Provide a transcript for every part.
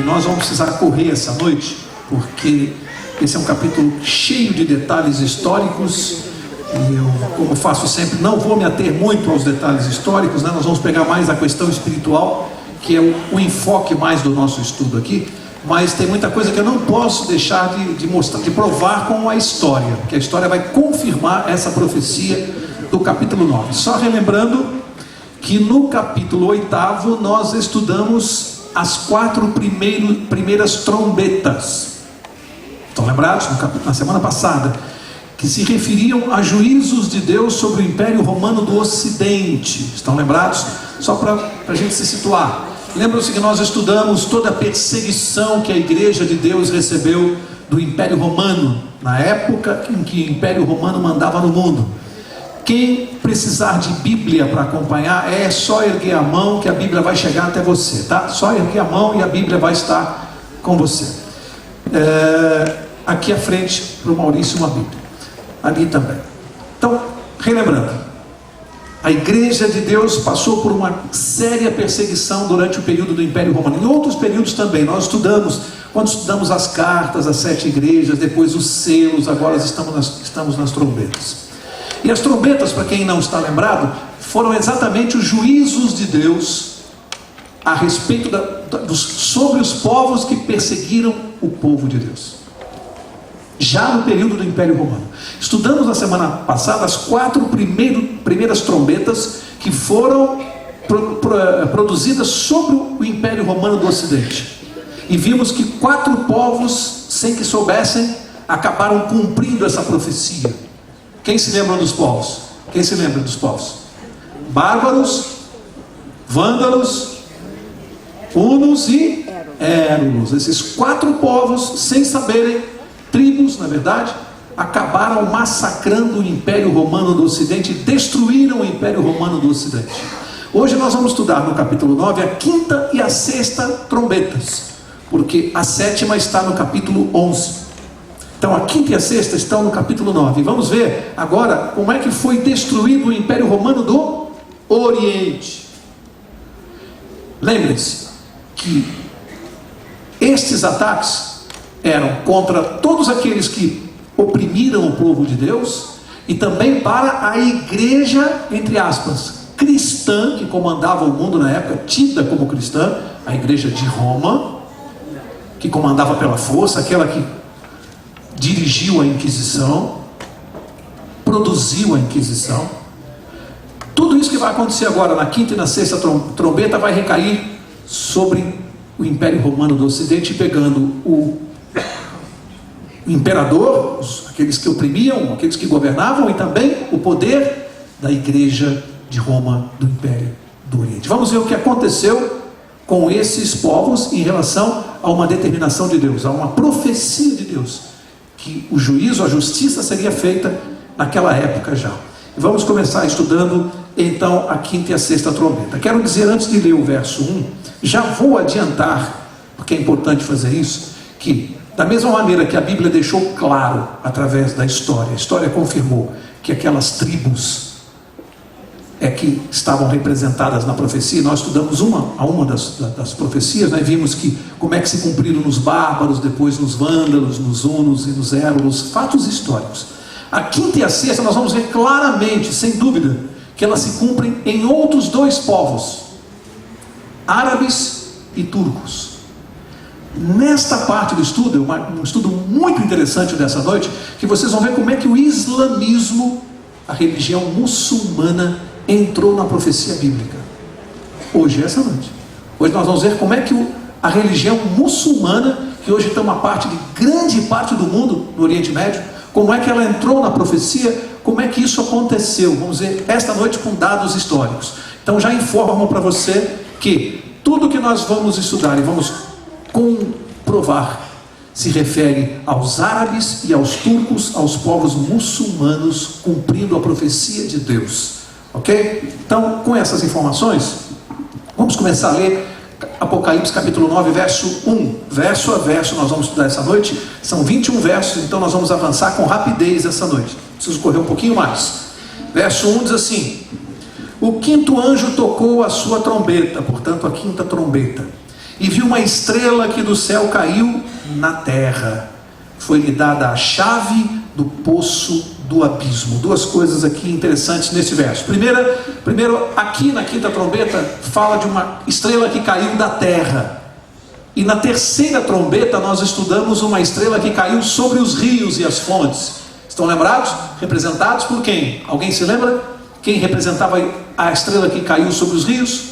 nós vamos precisar correr essa noite, porque esse é um capítulo cheio de detalhes históricos, e eu, como faço sempre, não vou me ater muito aos detalhes históricos, né? Nós vamos pegar mais a questão espiritual, que é o enfoque mais do nosso estudo aqui, mas tem muita coisa que eu não posso deixar de mostrar, de provar com a história, porque a história vai confirmar essa profecia do capítulo 9. Só relembrando que no capítulo 8 nós estudamos as 4 primeiras trombetas. Estão lembrados? Na semana passada, que se referiam a juízos de Deus sobre o Império Romano do Ocidente. Estão lembrados? Só para a gente se situar. Lembram-se que nós estudamos toda a perseguição que a Igreja de Deus recebeu do Império Romano, na época em que o Império Romano mandava no mundo. Quem precisar de Bíblia para acompanhar, é só erguer a mão que a Bíblia vai chegar até você, tá? Só erguer a mão e a Bíblia vai estar com você. Aqui à frente para o Maurício uma Bíblia, ali também. Então, relembrando, a Igreja de Deus passou por uma séria perseguição durante o período do Império Romano. Em outros períodos também, nós estudamos, quando estudamos as cartas, as 7 igrejas, depois os selos, agora estamos nas trombetas. E as trombetas, para quem não está lembrado, foram exatamente os juízos de Deus a respeito sobre os povos que perseguiram o povo de Deus, já no período do Império Romano. Estudamos na semana passada as 4 primeiras trombetas que foram produzidas sobre o Império Romano do Ocidente, e vimos que 4 povos, sem que soubessem, acabaram cumprindo essa profecia. Quem se lembra dos povos? Quem se lembra dos povos? Bárbaros, vândalos, hunos e érulos. Esses 4 povos, sem saberem, tribos, na verdade, acabaram massacrando o Império Romano do Ocidente, destruíram o Império Romano do Ocidente. Hoje nós vamos estudar no capítulo 9 a 5ª e a 6ª trombetas, porque a 7ª está no capítulo 11. Então a 5ª e a 6ª estão no capítulo 9. Vamos ver agora como é que foi destruído o Império Romano do Oriente. Lembrem-se que estes ataques eram contra todos aqueles que oprimiram o povo de Deus, e também para a igreja, entre aspas, cristã, que comandava o mundo na época, tida como cristã, a igreja de Roma, que comandava pela força, aquela que dirigiu a Inquisição, produziu a Inquisição. Tudo isso que vai acontecer agora na 5ª e na 6ª trombeta vai recair sobre o Império Romano do Ocidente, pegando o imperador, aqueles que oprimiam, aqueles que governavam, e também o poder da igreja de Roma do Império do Oriente. Vamos ver o que aconteceu com esses povos em relação a uma determinação de Deus, a uma profecia de Deus, que o juízo, a justiça seria feita naquela época já. Vamos começar estudando então a 5ª e a 6ª trombeta. Quero dizer, antes de ler o verso 1, já vou adiantar, porque é importante fazer isso, que da mesma maneira que a Bíblia deixou claro através da história, a história confirmou que aquelas tribos que estavam representadas na profecia, nós estudamos uma das profecias, né? Vimos que como é que se cumpriram nos bárbaros, depois nos vândalos, nos hunos e nos érulos, fatos históricos. A 5ª e a 6ª nós vamos ver claramente, sem dúvida, que elas se cumprem em outros 2 povos, árabes e turcos. Nesta parte do estudo, um estudo muito interessante dessa noite, que vocês vão ver como é que o islamismo, a religião muçulmana, entrou na profecia bíblica. Hoje, essa noite. Hoje nós vamos ver como é que a religião muçulmana, que hoje tem uma grande parte do mundo, no Oriente Médio, como é que ela entrou na profecia, como é que isso aconteceu. Vamos ver esta noite com dados históricos. Então já informo para você que tudo que nós vamos estudar e vamos comprovar se refere aos árabes e aos turcos, aos povos muçulmanos, cumprindo a profecia de Deus. Ok? Então, com essas informações, vamos começar a ler Apocalipse capítulo 9, verso 1. Verso a verso nós vamos estudar essa noite. São 21 versos, então nós vamos avançar com rapidez essa noite. Preciso correr um pouquinho mais. Verso 1 diz assim: o 5º anjo tocou a sua trombeta, portanto a 5ª trombeta, E viu uma estrela que do céu caiu na terra. Foi-lhe dada a chave do poço do abismo. Duas coisas aqui interessantes nesse verso. Primeiro, aqui na quinta trombeta, fala de uma estrela que caiu da terra. E na terceira trombeta, nós estudamos uma estrela que caiu sobre os rios e as fontes. Estão lembrados? Representados por quem? Alguém se lembra? Quem representava a estrela que caiu sobre os rios?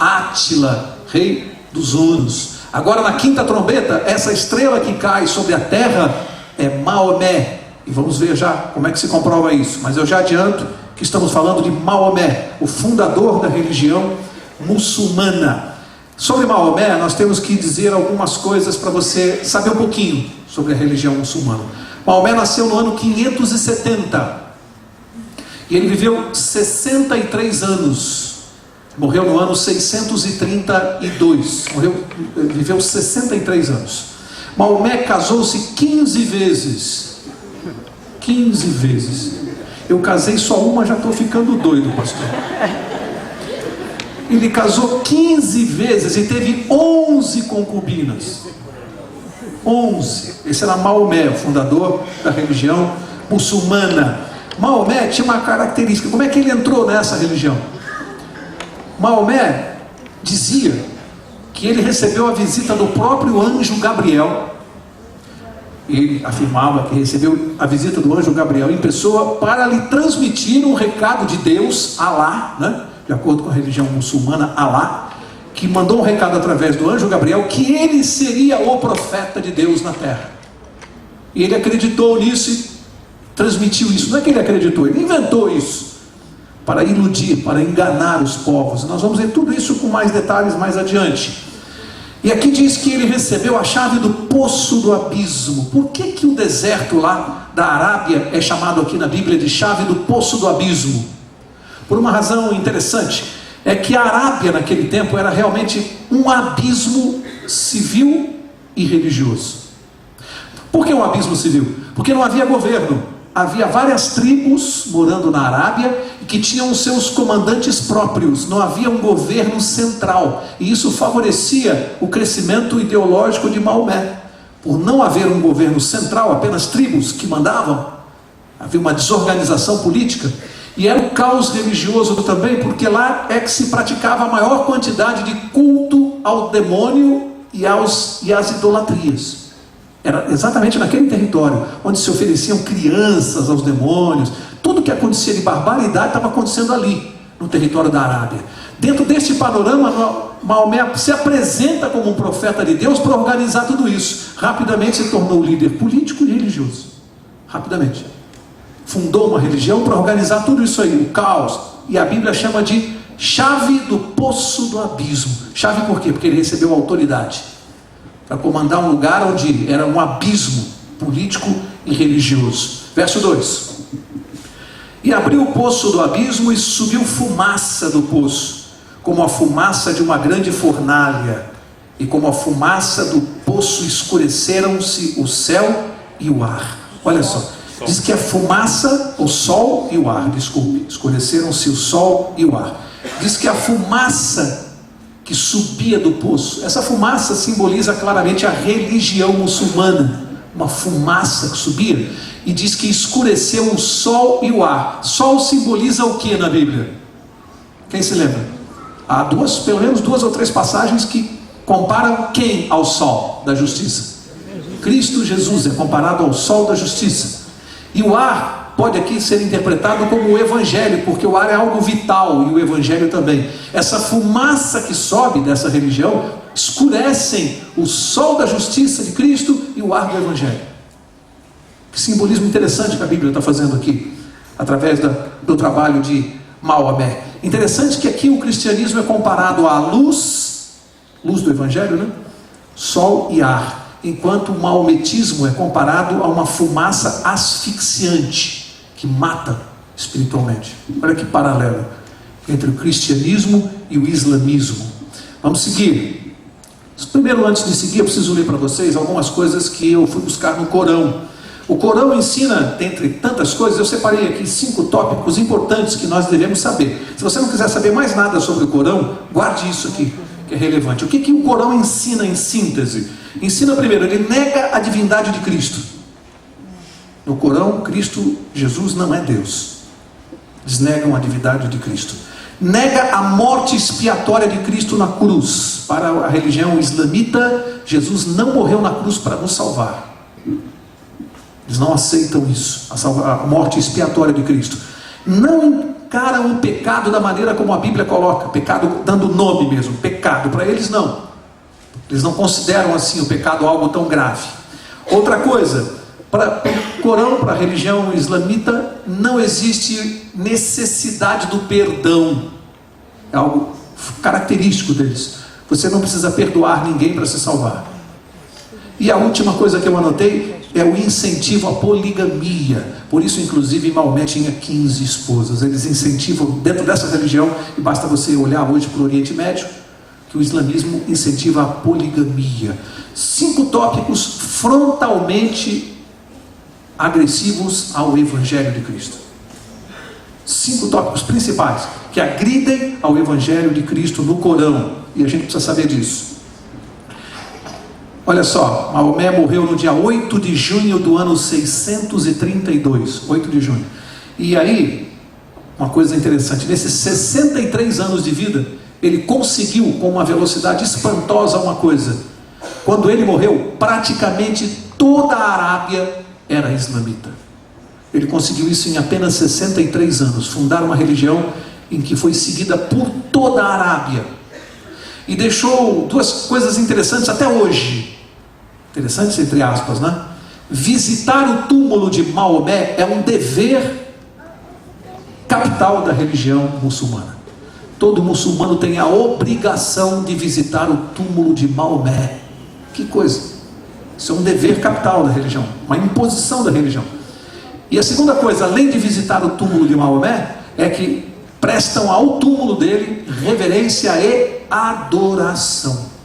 Átila, rei dos hunos. Agora na quinta trombeta, essa estrela que cai sobre a terra é Maomé. E vamos ver já como é que se comprova isso. Mas eu já adianto que estamos falando de Maomé, o fundador da religião muçulmana. Sobre Maomé, nós temos que dizer algumas coisas para você saber um pouquinho sobre a religião muçulmana. Maomé nasceu no ano 570. E ele viveu 63 anos. Morreu no ano 632. Viveu 63 anos. Maomé casou-se 15 vezes. 15 vezes. Eu casei só uma, já estou ficando doido, pastor. Ele casou 15 vezes e teve 11 concubinas. 11. Esse era Maomé, o fundador da religião muçulmana. Maomé tinha uma característica. Como é que ele entrou nessa religião? Maomé dizia que ele recebeu a visita do próprio anjo Gabriel. Ele afirmava que recebeu a visita do anjo Gabriel em pessoa para lhe transmitir um recado de Deus, Alá, né? De acordo com a religião muçulmana, Alá, que mandou um recado através do anjo Gabriel que ele seria o profeta de Deus na terra. E ele acreditou nisso e transmitiu isso. Não é que ele acreditou, ele inventou isso para iludir, para enganar os povos. Nós vamos ver tudo isso com mais detalhes mais adiante. E aqui diz que ele recebeu a chave do poço do abismo. Por que o deserto lá da Arábia é chamado aqui na Bíblia de chave do poço do abismo? Por uma razão interessante, é que a Arábia naquele tempo era realmente um abismo civil e religioso. Por que um abismo civil? Porque não havia governo. Havia várias tribos morando na Arábia que tinham seus comandantes próprios. Não havia um governo central. E isso favorecia o crescimento ideológico de Maomé. Por não haver um governo central, apenas tribos que mandavam, havia uma desorganização política. E era um caos religioso também, porque lá é que se praticava a maior quantidade de culto ao demônio e às idolatrias. Era exatamente naquele território, onde se ofereciam crianças aos demônios. Tudo que acontecia de barbaridade estava acontecendo ali, no território da Arábia. Dentro deste panorama, Maomé se apresenta como um profeta de Deus para organizar tudo isso. Rapidamente se tornou líder político e religioso. Rapidamente. Fundou uma religião para organizar tudo isso aí, o caos. E a Bíblia chama de chave do poço do abismo. Chave por quê? Porque ele recebeu autoridade para comandar um lugar onde era um abismo político e religioso. Verso 2. E abriu o poço do abismo e subiu fumaça do poço, como a fumaça de uma grande fornalha, e como a fumaça do poço escureceram-se o céu e o ar. Olha só, diz que a fumaça, o sol e o ar, desculpe, escureceram-se o sol e o ar. Diz que a fumaça que subia do poço, essa fumaça simboliza claramente a religião muçulmana, uma fumaça que subia, e diz que escureceu o sol e o ar. Sol simboliza o que na Bíblia? Quem se lembra? Há pelo menos duas ou três passagens que comparam quem ao sol da justiça? Cristo Jesus é comparado ao sol da justiça. E o ar pode aqui ser interpretado como o Evangelho, porque o ar é algo vital, e o Evangelho também. Essa fumaça que sobe dessa religião escurecem o sol da justiça de Cristo e o ar do Evangelho. Que simbolismo interessante que a Bíblia está fazendo aqui, através do trabalho de Maomé. Interessante que aqui o cristianismo é comparado à luz do Evangelho, né? Sol e ar, enquanto o maometismo é comparado a uma fumaça asfixiante, que mata espiritualmente. Olha que paralelo entre o cristianismo e o islamismo. Vamos seguir. Primeiro, antes de seguir, eu preciso ler para vocês algumas coisas que eu fui buscar no Corão. O Corão ensina, dentre tantas coisas, eu separei aqui 5 tópicos importantes que nós devemos saber. Se você não quiser saber mais nada sobre o Corão, guarde isso aqui. que é relevante. O que o Corão ensina em síntese? Ensina primeiro, ele nega a divindade de Cristo. No Corão, Cristo, Jesus não é Deus. Eles negam a divindade de Cristo. Nega a morte expiatória de Cristo na cruz. Para a religião islamita, Jesus não morreu na cruz para nos salvar. Eles não aceitam isso, a morte expiatória de Cristo. Não encaram o pecado da maneira como a Bíblia coloca, pecado dando nome mesmo, pecado. Para eles não. Eles não consideram assim o pecado algo tão grave. Outra coisa, para o Corão, para a religião islamita, não existe necessidade do perdão. É algo característico deles. Você não precisa perdoar ninguém para se salvar. E a última coisa que eu anotei é o incentivo à poligamia. Por isso, inclusive, Maomé tinha 15 esposas. Eles incentivam, dentro dessa religião, e basta você olhar hoje para o Oriente Médio, que o islamismo incentiva a poligamia. 5 tópicos frontalmente agressivos ao Evangelho de Cristo. 5 tópicos principais que agridem ao Evangelho de Cristo no Corão. E a gente precisa saber disso. Olha só, Maomé morreu no dia 8 de junho do ano 632. 8 de junho. E aí, uma coisa interessante, nesses 63 anos de vida, ele conseguiu, com uma velocidade espantosa, uma coisa. Quando ele morreu, praticamente toda a Arábia era islamita. Ele conseguiu isso em apenas 63 anos, fundar uma religião em que foi seguida por toda a Arábia. E deixou 2 coisas interessantes até hoje. Interessantes entre aspas, né? Visitar o túmulo de Maomé é um dever capital da religião muçulmana. Todo muçulmano tem a obrigação de visitar o túmulo de Maomé. Que coisa! Isso é um dever capital da religião, uma imposição da religião. E a segunda coisa, além de visitar o túmulo de Maomé, é que prestam ao túmulo dele reverência e adoração.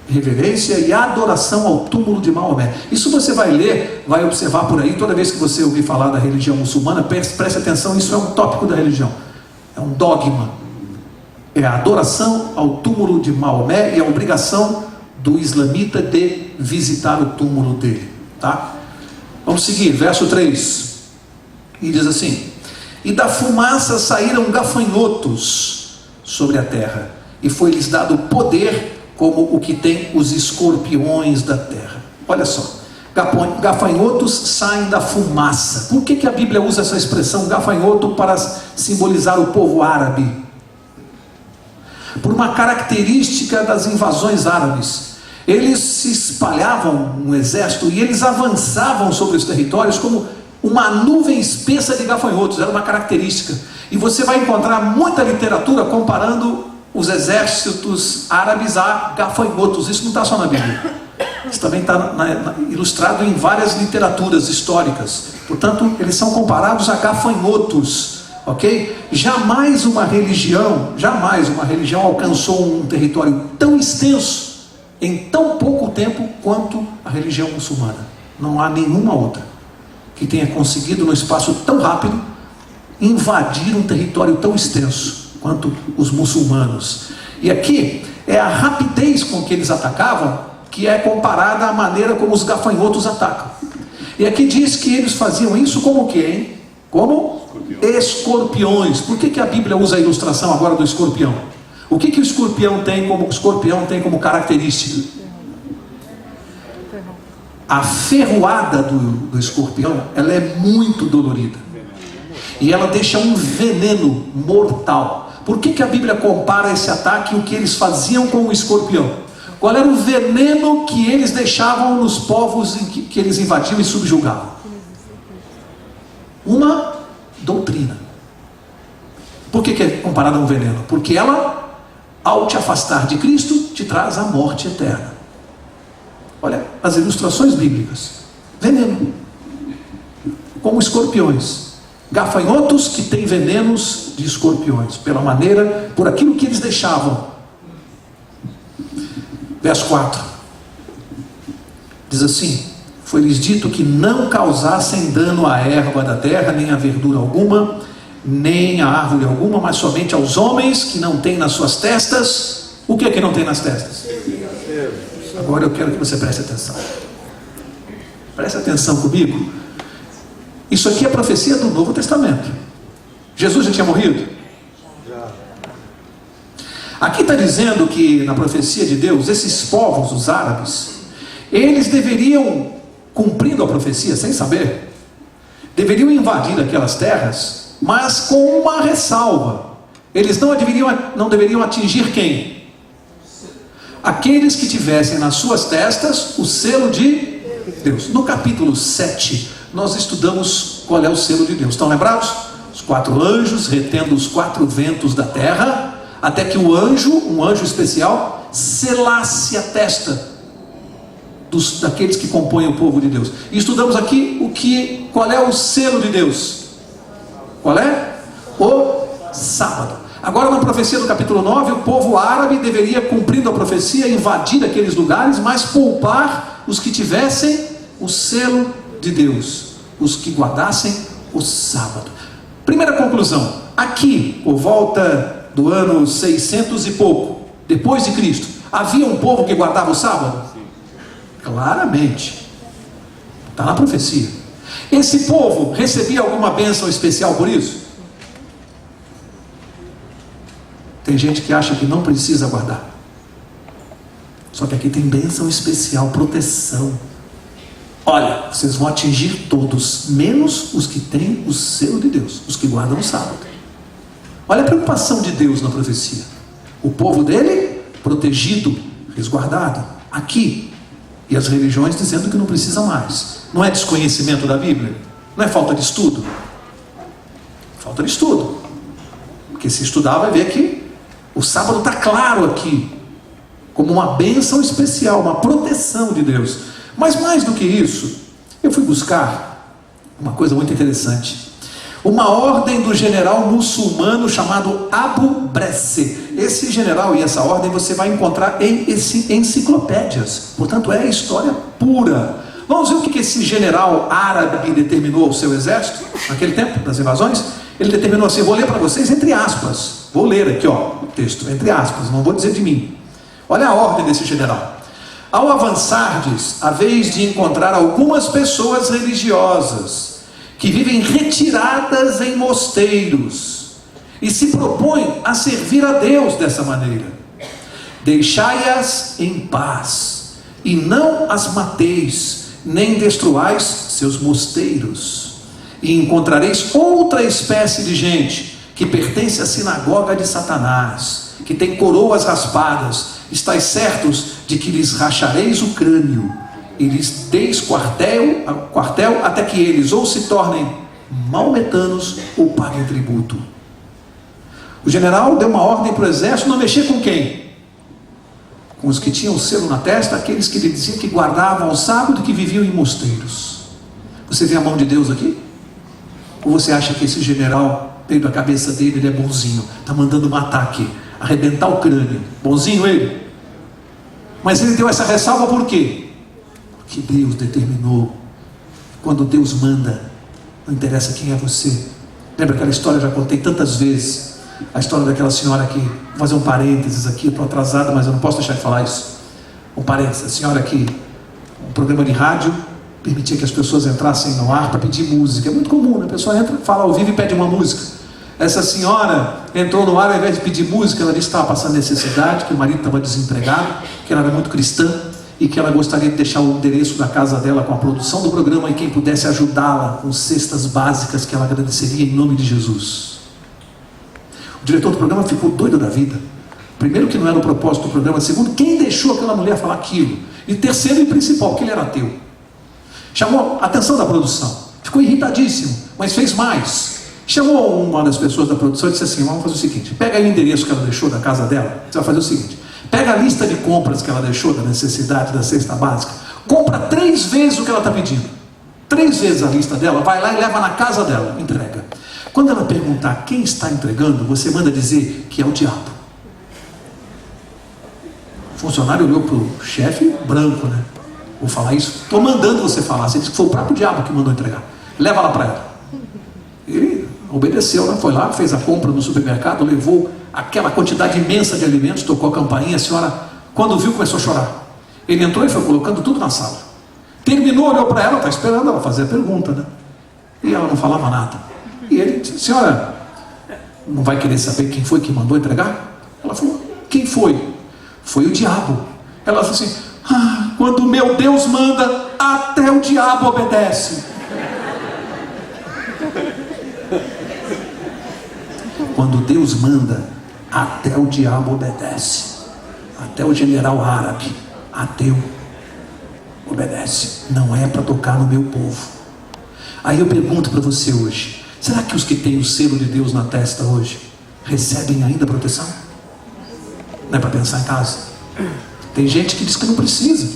Reverência e adoração ao túmulo de Maomé. Isso você vai ler, vai observar por aí, toda vez que você ouvir falar da religião muçulmana, preste atenção, isso é um tópico da religião. É um dogma. É a adoração ao túmulo de Maomé e a obrigação do islamita de visitar o túmulo dele. Tá? Vamos seguir, verso 3. E diz assim: e da fumaça saíram gafanhotos sobre a terra, e foi-lhes dado poder como o que tem os escorpiões da terra. Olha só, gafanhotos saem da fumaça. Por que a Bíblia usa essa expressão gafanhoto para simbolizar o povo árabe? Por uma característica das invasões árabes. Eles se espalhavam no exército e eles avançavam sobre os territórios como uma nuvem espessa de gafanhotos. Era uma característica. E você vai encontrar muita literatura comparando os exércitos árabes a gafanhotos. Isso não está só na Bíblia. Isso também está ilustrado em várias literaturas históricas. Portanto, eles são comparados a gafanhotos. Ok? Jamais uma religião alcançou um território tão extenso em tão pouco tempo quanto a religião muçulmana. Não há nenhuma outra que tenha conseguido, num espaço tão rápido, invadir um território tão extenso quanto os muçulmanos. E aqui é a rapidez com que eles atacavam que é comparada à maneira como os gafanhotos atacam. E aqui diz que eles faziam isso como o quê, hein? Como escorpiões. Por que a Bíblia usa a ilustração agora do escorpião? O que o escorpião tem como característica? A ferroada do escorpião, ela é muito dolorida. E ela deixa um veneno mortal. Por que a Bíblia compara esse ataque e o que eles faziam com o escorpião? Qual era o veneno que eles deixavam nos povos que eles invadiam e subjugavam? Uma doutrina. Por que é comparada a um veneno? Porque ela, ao te afastar de Cristo, te traz a morte eterna. Olha as ilustrações bíblicas. Veneno. Como escorpiões. Gafanhotos que têm venenos de escorpiões, por aquilo que eles deixavam. Verso 4 diz assim: foi-lhes dito que não causassem dano à erva da terra, nem a verdura alguma, nem a árvore alguma, mas somente aos homens que não têm nas suas testas O que é que não tem nas testas? Agora eu quero que você preste atenção. Preste atenção comigo. Isso aqui é a profecia do Novo Testamento. Jesus já tinha morrido? Já. Aqui está dizendo que na profecia de Deus, esses povos, os árabes, eles deveriam, cumprindo a profecia sem saber, deveriam invadir aquelas terras, mas com uma ressalva. Eles não deveriam atingir quem? Aqueles que tivessem nas suas testas o selo de Deus. No capítulo 7, nós estudamos qual é o selo de Deus. Estão lembrados? Os 4 anjos retendo os 4 ventos da terra, até que um anjo especial, selasse a testa daqueles que compõem o povo de Deus. E estudamos aqui qual é o selo de Deus. Qual é? O sábado. Agora, na profecia do capítulo 9, o povo árabe deveria, cumprindo a profecia, invadir aqueles lugares, mas poupar os que tivessem o selo de Deus, os que guardassem o sábado. Primeira conclusão: aqui, por volta do ano 600 e pouco, depois de Cristo, havia um povo que guardava o sábado? Claramente, está na profecia. Esse povo recebia alguma bênção especial por isso? Tem gente que acha que não precisa guardar. Só que aqui tem bênção especial, proteção. Olha, vocês vão atingir todos, menos os que têm o selo de Deus, os que guardam o sábado. Olha a preocupação de Deus na profecia. O povo dele, protegido, resguardado. Aqui, e as religiões dizendo que não precisa mais. Não é desconhecimento da Bíblia? Não é falta de estudo? Falta de estudo. Porque se estudar vai ver que o sábado está claro aqui, como uma bênção especial, uma proteção de Deus. Mas mais do que isso, eu fui buscar uma coisa muito interessante. Uma ordem do general muçulmano chamado Abu Bresse. Esse general e essa ordem você vai encontrar em enciclopédias. Portanto, é história pura. Vamos ver o que esse general árabe determinou ao seu exército, naquele tempo das invasões. Ele determinou assim, vou ler para vocês entre aspas. Vou ler aqui, o texto, entre aspas, não vou dizer de mim. Olha a ordem desse general. Ao avançardes, a vez de encontrar algumas pessoas religiosas que vivem retiradas em mosteiros e se propõem a servir a Deus dessa maneira, deixai-as em paz e não as mateis, nem destruais seus mosteiros, e encontrareis outra espécie de gente que pertence à sinagoga de Satanás, que tem coroas raspadas. Estais certos de que lhes rachareis o crânio e lhes deis quartel até que eles ou se tornem maometanos ou paguem tributo. O general deu uma ordem para o exército não mexer com quem? Com os que tinham o selo na testa, aqueles que ele dizia que guardavam o sábado e que viviam em mosteiros. Você vê a mão de Deus aqui? Ou você acha que esse general, dentro da cabeça dele, ele é bonzinho, está mandando matar aqui, arrebentar o crânio? Bonzinho ele? Mas ele deu essa ressalva por quê? Porque Deus determinou. Quando Deus manda, não interessa quem é você. Lembra aquela história, já contei tantas vezes, a história daquela senhora que, vou fazer um parênteses aqui, eu estou atrasado, mas eu não posso deixar de falar isso. Um parênteses, a senhora que, um programa de rádio, permitia que as pessoas entrassem no ar para pedir música. É muito comum, né? A pessoa entra, fala ao vivo e pede uma música. Essa senhora entrou no ar, ao invés de pedir música, ela disse que estava passando necessidade, que o marido estava desempregado, que ela era muito cristã e que ela gostaria de deixar o endereço da casa dela com a produção do programa e quem pudesse ajudá-la com cestas básicas que ela agradeceria em nome de Jesus. O diretor do programa ficou doido da vida. Primeiro, que não era o propósito do programa. Segundo, quem deixou aquela mulher falar aquilo? E terceiro e principal, que ele era ateu. Chamou a atenção da produção, ficou irritadíssimo, mas fez mais. Chamou uma das pessoas da produção e disse assim, vamos fazer o seguinte, pega aí o endereço que ela deixou da casa dela, você vai fazer o seguinte, pega a lista de compras que ela deixou da necessidade da cesta básica, compra 3 vezes o que ela está pedindo, 3 vezes a lista dela, vai lá e leva na casa dela, entrega. Quando ela perguntar quem está entregando, você manda dizer que é o diabo. O funcionário olhou para o chefe, branco, né? Vou falar isso? Estou mandando você falar. Você disse que foi o próprio diabo que mandou entregar. Leva lá para ela. Ele obedeceu, ela foi lá, fez a compra no supermercado, levou aquela quantidade imensa de alimentos, tocou a campainha. A senhora, quando viu, começou a chorar. Ele entrou e foi colocando tudo na sala. Terminou, olhou para ela, está esperando ela fazer a pergunta, né? E ela não falava nada. E ele disse: senhora, não vai querer saber quem foi que mandou entregar? Ela falou: quem foi? Foi o diabo. Ela falou assim: quando meu Deus manda, até o diabo obedece. Quando Deus manda, até o diabo obedece. Até o general árabe ateu obedece. Não é para tocar no meu povo. Aí eu pergunto para você hoje: será que os que têm o selo de Deus na testa hoje recebem ainda proteção? Não é para pensar em casa? Tem gente que diz que não precisa.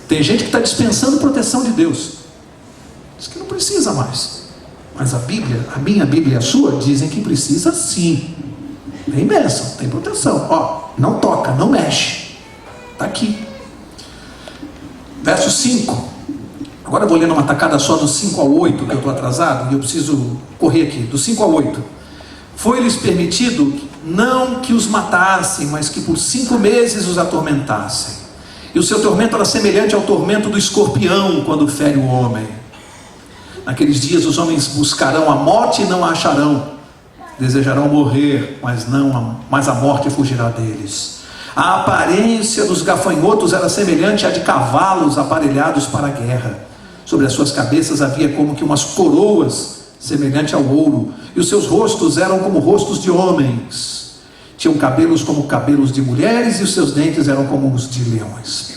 Tem gente que está dispensando proteção de Deus, diz que não precisa mais. Mas a Bíblia, a minha Bíblia e a sua, dizem que precisa sim. Tem bênção, tem proteção. Ó, não toca, não mexe. Está aqui. Verso 5. Agora eu vou ler numa tacada só do 5 ao 8, que eu estou atrasado e eu preciso correr aqui. Do 5 ao 8. Foi-lhes permitido não que os matassem, mas que por 5 meses os atormentassem. E o seu tormento era semelhante ao tormento do escorpião quando fere o homem. Naqueles dias os homens buscarão a morte e não a acharão. Desejarão morrer, mas a morte fugirá deles. A aparência dos gafanhotos era semelhante à de cavalos aparelhados para a guerra. Sobre as suas cabeças havia como que umas coroas, semelhante ao ouro, e os seus rostos eram como rostos de homens. Tinham cabelos como cabelos de mulheres, e os seus dentes eram como os de leões.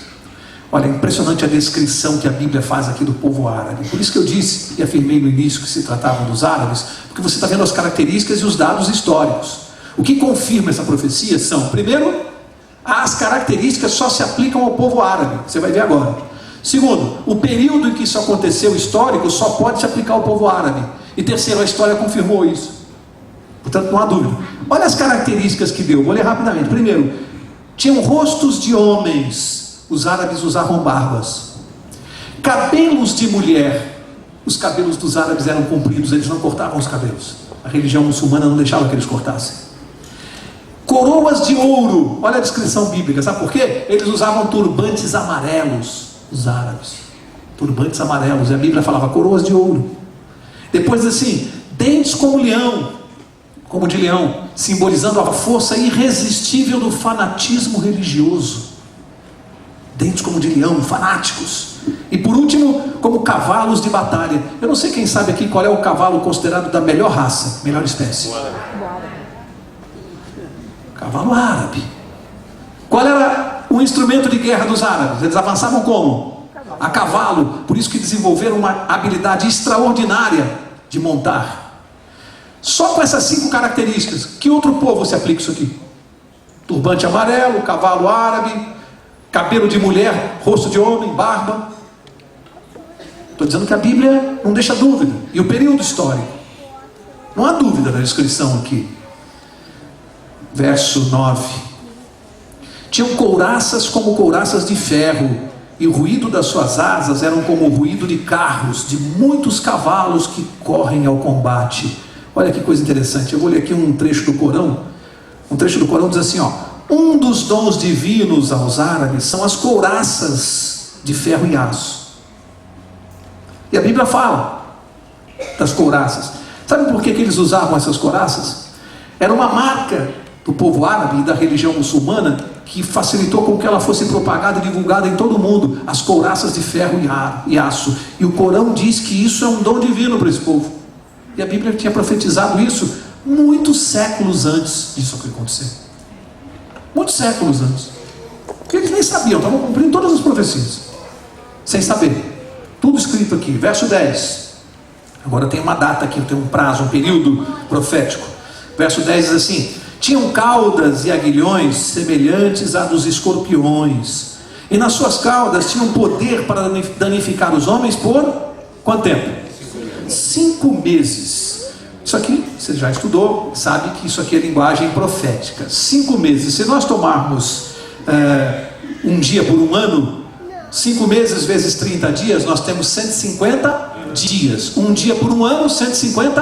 Olha, é impressionante a descrição que a Bíblia faz aqui do povo árabe. Por isso que eu disse e afirmei no início que se tratavam dos árabes, porque você está vendo as características e os dados históricos. O que confirma essa profecia são, primeiro, as características só se aplicam ao povo árabe. Você vai ver agora. Segundo, o período em que isso aconteceu histórico só pode se aplicar ao povo árabe. E terceiro, a história confirmou isso. Portanto, não há dúvida. Olha as características que deu. Vou ler rapidamente. Primeiro, tinham rostos de homens. Os árabes usavam barbas. Cabelos de mulher. Os cabelos dos árabes eram compridos, eles não cortavam os cabelos. A religião muçulmana não deixava que eles cortassem. Coroas de ouro. Olha a descrição bíblica. Sabe por quê? Eles usavam turbantes amarelos. Os árabes. Turbantes amarelos. E a Bíblia falava coroas de ouro. Depois assim, dentes como leão. Como de leão. Simbolizando a força irresistível do fanatismo religioso. Dentes como de leão, fanáticos. E por último, como cavalos de batalha. Eu não sei quem sabe aqui qual é o cavalo considerado da melhor raça, melhor espécie. Cavalo árabe. Qual era o instrumento de guerra dos árabes? Eles avançavam como? A cavalo. Por isso que desenvolveram uma habilidade extraordinária de montar. Só com essas 5 características. Que outro povo se aplica isso aqui? Turbante amarelo, cavalo árabe, cabelo de mulher, rosto de homem, barba. Estou dizendo que a Bíblia não deixa dúvida. E o período histórico. Não há dúvida na descrição aqui. Verso 9. Tinham couraças como couraças de ferro, e o ruído das suas asas eram como o ruído de carros, de muitos cavalos que correm ao combate. Olha que coisa interessante. Eu vou ler aqui um trecho do Corão. Um trecho do Corão diz assim, ó: um dos dons divinos aos árabes são as couraças de ferro e aço. E a Bíblia fala das couraças. Sabe por que eles usavam essas couraças? Era uma marca do povo árabe e da religião muçulmana que facilitou com que ela fosse propagada e divulgada em todo o mundo. As couraças de ferro e aço. E o Corão diz que isso é um dom divino para esse povo. E a Bíblia tinha profetizado isso muitos séculos antes disso acontecer. Muitos séculos antes. Porque eles nem sabiam, estavam cumprindo todas as profecias. Sem saber. Tudo escrito aqui. Verso 10. Agora tem uma data aqui, tem um prazo, um período profético. Verso 10 diz assim: tinham caudas e aguilhões semelhantes a dos escorpiões. E nas suas caudas tinham poder para danificar os homens por quanto tempo? 5 meses. Isso aqui, você já estudou, sabe que isso aqui é linguagem profética. 5 meses. Se nós tomarmos um dia por um ano, 5 meses vezes 30 dias, nós temos 150 dias. Um dia por um ano, 150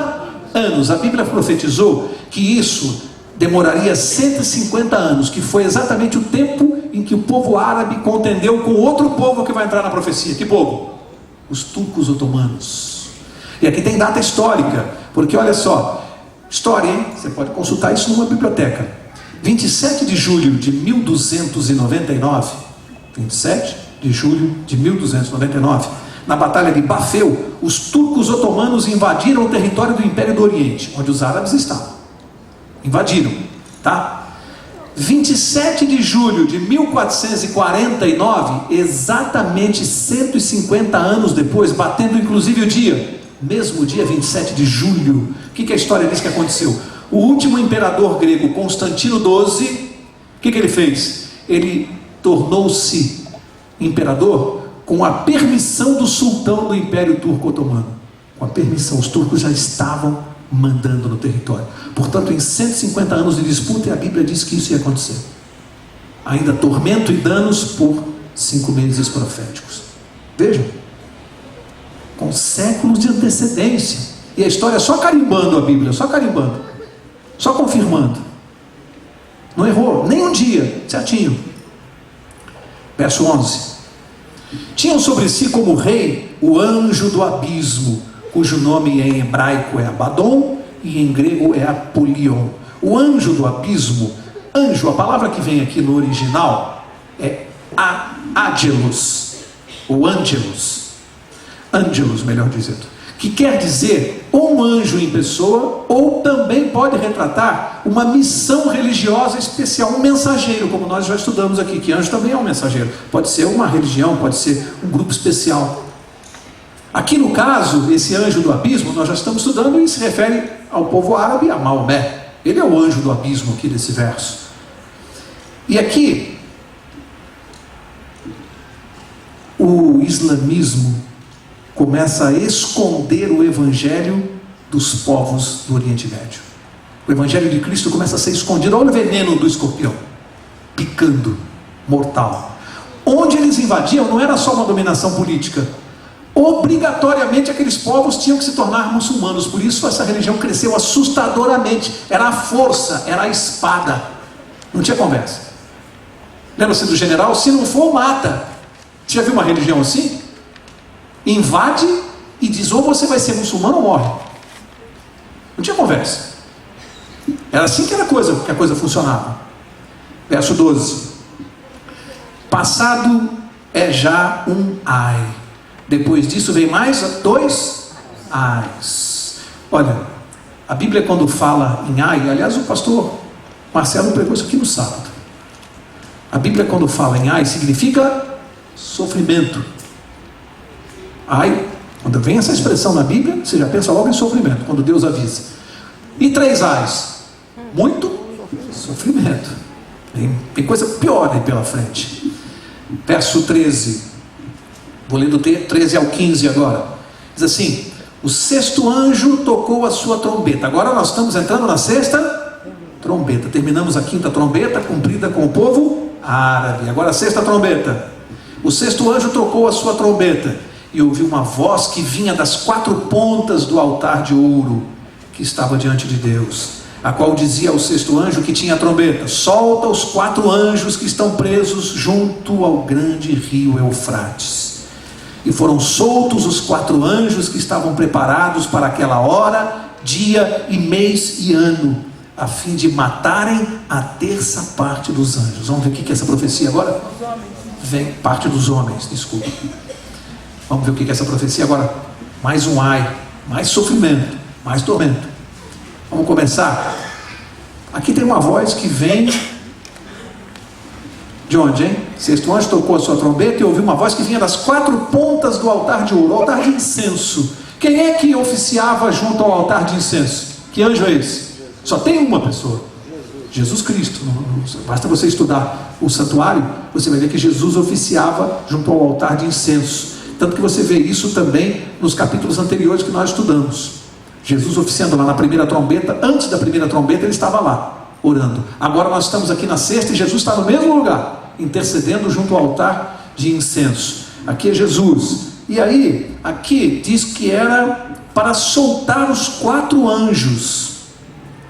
anos. A Bíblia profetizou que isso demoraria 150 anos, que foi exatamente o tempo em que o povo árabe contendeu com outro povo que vai entrar na profecia. Que povo? Os turcos otomanos. E aqui tem data histórica, porque olha só, história, hein? Você pode consultar isso numa biblioteca. 27 de julho de 1299, 27 de julho de 1299, na Batalha de Bafeu, os turcos otomanos invadiram o território do Império do Oriente, onde os árabes estavam. Invadiram, tá? 27 de julho de 1449, exatamente 150 anos depois, batendo inclusive o dia, mesmo dia 27 de julho, o que a história diz que aconteceu? O último imperador grego, Constantino XII, o que ele fez? Ele tornou-se imperador com a permissão do sultão do Império Turco Otomano. Com a permissão, os turcos já estavam mandando no território. Portanto, em 150 anos de disputa, a Bíblia diz que isso ia acontecer. Ainda tormento e danos por 5 meses proféticos. Vejam, com séculos de antecedência. E a história só carimbando a Bíblia, só carimbando, só confirmando. Não errou, nem um dia, certinho. Verso 11. Tinham sobre si como rei o anjo do abismo, cujo nome em hebraico é Abaddon e em grego é Apolion. O anjo do abismo, anjo, a palavra que vem aqui no original é Angelos, ou Angelos, melhor dizendo, que quer dizer ou um anjo em pessoa, ou também pode retratar uma missão religiosa especial, um mensageiro, como nós já estudamos aqui, que anjo também é um mensageiro, pode ser uma religião, pode ser um grupo especial. Aqui no caso, esse anjo do abismo, nós já estamos estudando e se refere ao povo árabe, a Maomé. Ele é o anjo do abismo aqui desse verso. E aqui, o islamismo começa a esconder o evangelho dos povos do Oriente Médio. O evangelho de Cristo começa a ser escondido. Olha o veneno do escorpião, picando, mortal. Onde eles invadiam não era só uma dominação política. Obrigatoriamente aqueles povos tinham que se tornar muçulmanos. Por isso essa religião cresceu assustadoramente. Era a força, era a espada. Não tinha conversa. Lembra-se do general? Se não for, mata. Você já viu uma religião assim? Invade e diz: ou você vai ser muçulmano ou morre. Não tinha conversa. Era assim que a coisa funcionava. Verso 12. Passado é já um ai. Depois disso vem mais 2 ais. Olha, a Bíblia quando fala em ai, aliás o pastor Marcelo pregou isso aqui no sábado. A Bíblia quando fala em ai significa sofrimento. Ai, quando vem essa expressão na Bíblia, você já pensa logo em sofrimento, quando Deus avisa. E 3 ais, muito sofrimento. Tem coisa pior aí pela frente. Verso 13. Vou ler do 13 ao 15 agora. Diz assim: o 6º anjo tocou a sua trombeta. Agora nós estamos entrando na 6ª trombeta. Terminamos a 5ª trombeta, cumprida com o povo árabe. Agora a 6ª trombeta. O 6º anjo tocou a sua trombeta, e ouviu uma voz que vinha das 4 pontas do altar de ouro que estava diante de Deus, a qual dizia ao 6º anjo que tinha a trombeta: solta os 4 anjos que estão presos junto ao grande rio Eufrates. E foram soltos os 4 anjos que estavam preparados para aquela hora, dia e mês e ano, a fim de matarem a 1/3 parte dos anjos. Vamos ver o que é essa profecia agora? Vem parte dos homens, desculpa. Vamos ver o que é essa profecia agora. Mais um ai, mais sofrimento, mais tormento. Vamos começar. Aqui tem uma voz que vem de onde, hein? 6º anjo tocou a sua trombeta e ouviu uma voz que vinha das 4 pontas do altar de ouro, o altar de incenso. Quem é que oficiava junto ao altar de incenso? Que anjo é esse? Só tem uma pessoa: Jesus Cristo. Basta você estudar o santuário, você vai ver que Jesus oficiava junto ao altar de incenso. Tanto que você vê isso também nos capítulos anteriores que nós estudamos. Jesus oficiando lá na 1ª trombeta. Antes da 1ª trombeta ele estava lá, orando. Agora nós estamos aqui na 6ª e Jesus está no mesmo lugar, intercedendo junto ao altar de incenso. Aqui é Jesus E aí, aqui diz que era para soltar os 4 anjos.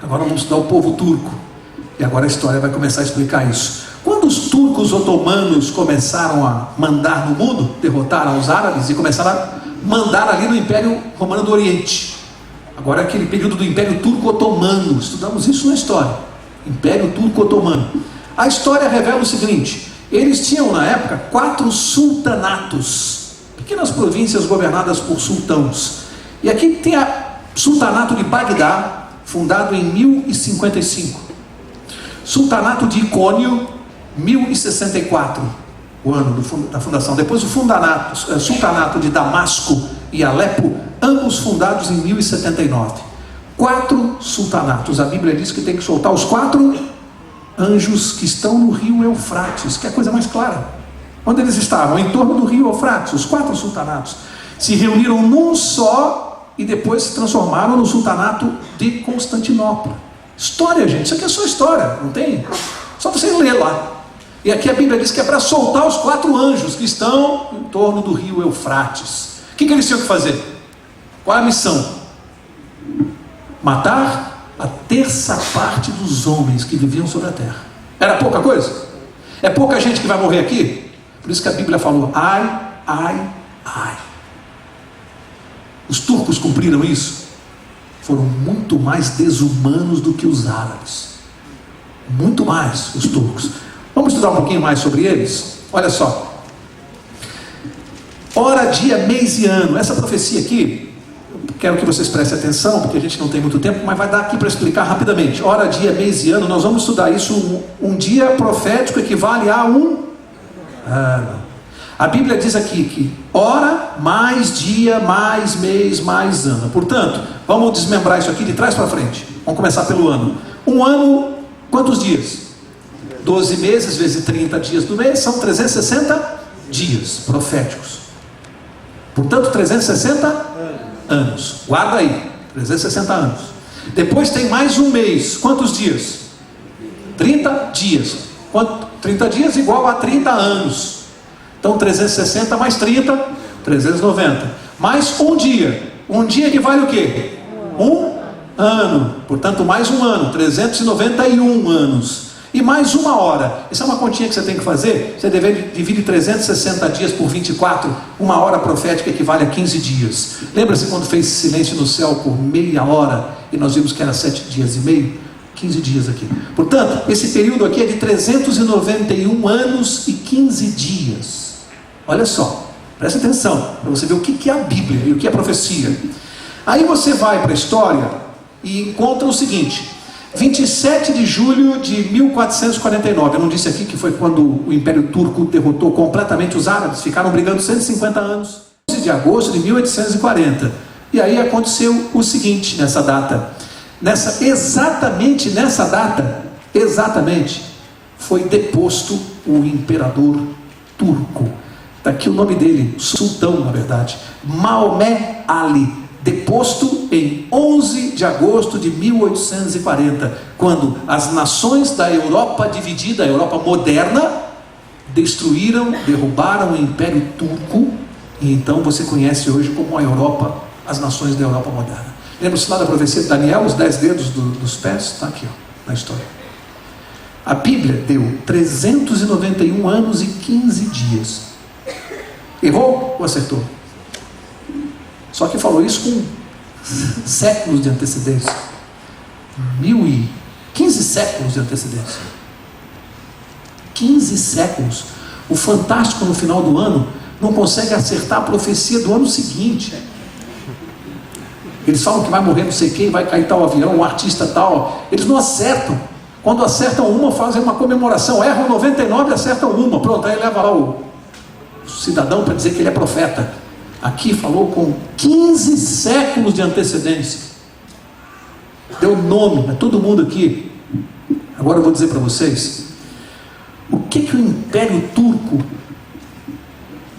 Agora vamos estudar o povo turco. E agora a história vai começar a explicar isso. Quando os turcos otomanos começaram a mandar no mundo, derrotaram os árabes e começaram a mandar ali no Império Romano do Oriente. Agora é aquele período do Império Turco Otomano. Estudamos isso na história. Império Turco Otomano. A história revela o seguinte: eles tinham na época 4 sultanatos, pequenas províncias governadas por sultãos. E aqui tem o sultanato de Bagdá, fundado em 1055. Sultanato de Icônio, 1064, o ano da fundação. Depois o sultanato de Damasco e Alepo, ambos fundados em 1079. 4 sultanatos. A Bíblia diz que tem que soltar os 4 anjos que estão no rio Eufrates, que é a coisa mais clara. Onde eles estavam? Em torno do rio Eufrates. Os 4 sultanatos se reuniram num só e depois se transformaram no sultanato de Constantinopla. História, gente, isso aqui é só história, não tem? Só você ler lá. E aqui a Bíblia diz que é para soltar os 4 anjos que estão em torno do rio Eufrates. O que eles tinham que fazer? Qual é a missão? Matar a 1/3 dos homens que viviam sobre a terra. Era pouca coisa? É pouca gente que vai morrer aqui? Por isso que a Bíblia falou: ai, ai, ai. Os turcos cumpriram isso? Foram muito mais desumanos do que os árabes. Muito mais os turcos. Vamos estudar um pouquinho mais sobre eles? Olha só. Hora, dia, mês e ano. Essa profecia aqui, quero que vocês prestem atenção, porque a gente não tem muito tempo, mas vai dar aqui para explicar rapidamente. Hora, dia, mês e ano, nós vamos estudar isso. Um dia profético equivale a um ano. A Bíblia diz aqui que hora, mais dia, mais mês, mais ano. Portanto, vamos desmembrar isso aqui de trás para frente. Vamos começar pelo ano. Um ano, quantos dias? 12 meses vezes 30 dias do mês, são 360 dias proféticos. Portanto, 360 anos. Guarda aí, 360 anos. Depois tem mais um mês. Quantos dias? 30 dias. 30 dias igual a 30 anos. Então 360 mais 30, 390. Mais um dia. Um dia equivale o quê? Um ano. Portanto, mais um ano, 391 anos. E mais uma hora. Isso é uma continha que você tem que fazer. Você divide 360 dias por 24. Uma hora profética equivale a 15 dias. Lembra-se quando fez silêncio no céu por meia hora e nós vimos que era 7 dias e meio? 15 dias aqui. Portanto, esse período aqui é de 391 anos e 15 dias. Olha só, preste atenção para você ver o que é a Bíblia e o que é profecia. Aí você vai para a história e encontra o seguinte: 27 de julho de 1449, eu não disse aqui que foi quando o Império Turco derrotou completamente os árabes, ficaram brigando 150 anos. 11 de agosto de 1840, e aí aconteceu o seguinte nessa data, exatamente nessa data, foi deposto o imperador turco. Está aqui o nome dele, sultão na verdade, Maomé Ali, deposto em 11 de agosto de 1840, quando as nações da Europa dividida, a Europa moderna, destruíram, derrubaram o Império Turco, e então você conhece hoje como a Europa, as nações da Europa moderna. Lembra-se lá da profecia de Daniel, os 10 dedos dos pés? Está aqui, ó, na história. A Bíblia deu 391 anos e 15 dias. Errou ou acertou? Só que falou isso com séculos de antecedência. 15 séculos de antecedência. 15 séculos. O fantástico no final do ano não consegue acertar a profecia do ano seguinte. Eles falam que vai morrer não sei quem, vai cair tal avião, um artista tal. Eles não acertam. Quando acertam uma, fazem uma comemoração. Erram 99 e acertam uma. Pronto, aí leva lá o cidadão para dizer que ele é profeta. Aqui falou com 15 séculos de antecedência. Deu nome a todo mundo aqui. Agora eu vou dizer para vocês o que o Império Turco